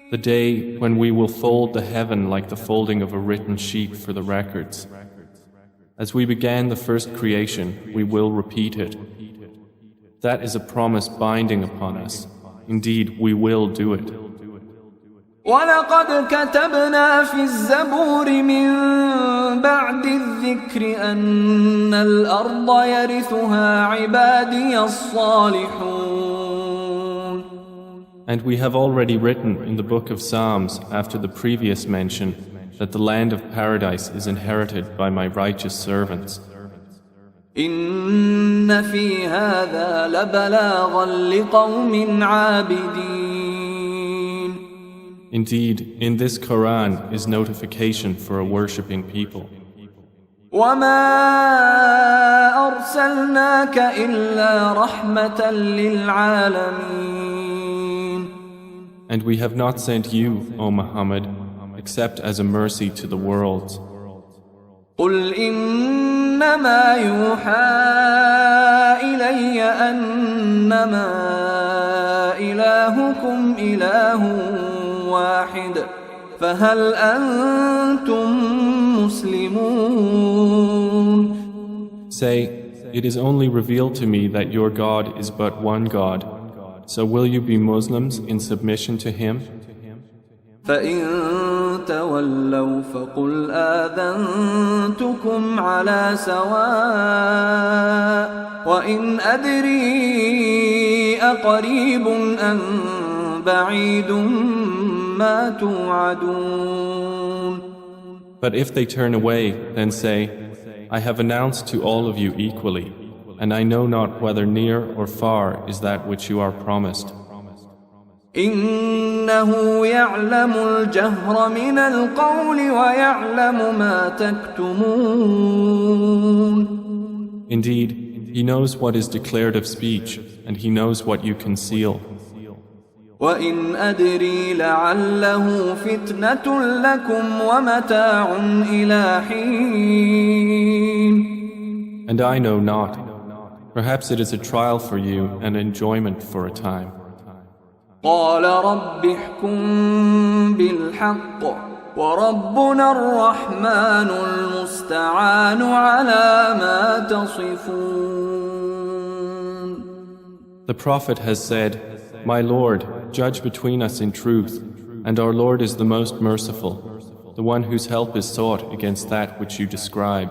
The day when we will fold the heaven like the folding of a written sheet for the records. As we began the first creation, we will repeat it. That is a promise binding upon us. Indeed, we will do it. وَلَقَدْ كَتَبْنَا فِي الزَّبُورِ مِن بَعْدِ الذِّكْرِ أَنَّ الْأَرْضَ يَرِثُهَا عِبَادِيَ الصَّالِحُونَ. And we have already written in the book of Psalms after the previous mention that the land of paradise is inherited by my righteous servants. إِنَّ فِي هَذَا لَبَلَاغًا لِقَوْمٍ عَابِدِينَ. Indeed, in this Quran is notification for a worshipping people. وَمَا أَرْسَلْنَاكَ إِلَّا رَحْمَةً لِلْعَالَمِينَ. And we have not sent you, O Muhammad, except as a mercy to the worlds. قُلْ إِنَّمَا يُوحَى إِلَيَّ أَنَّمَا إِلَٰهُكُمْ إِلَٰهٌ واحد فهل أنتم مسلمون. Say, it is only revealed to me that your God is but one God. So will you be Muslims in submission to Him? فإن تولوا فقل آذنتكم على سواء وإن أدري أقريب أم بعيد ما توعدون. But if they turn away, then say, I have announced to all of you equally, and I know not whether near or far is that which you are promised. إنه يعلم الجهر من القول ويعلم ما تكتمون. Indeed, He knows what is declared of speech, and He knows what you conceal. وإن أدري لعله فتنة لكم ومتاع إلى حين. And I know not. Perhaps it is a trial for you and enjoyment for a time. قال رب احكم بالحق وربنا الرحمن المستعان على ما تصفون. The Prophet has said, My Lord, judge between us in truth, and our Lord is the most merciful, the one whose help is sought against that which you describe.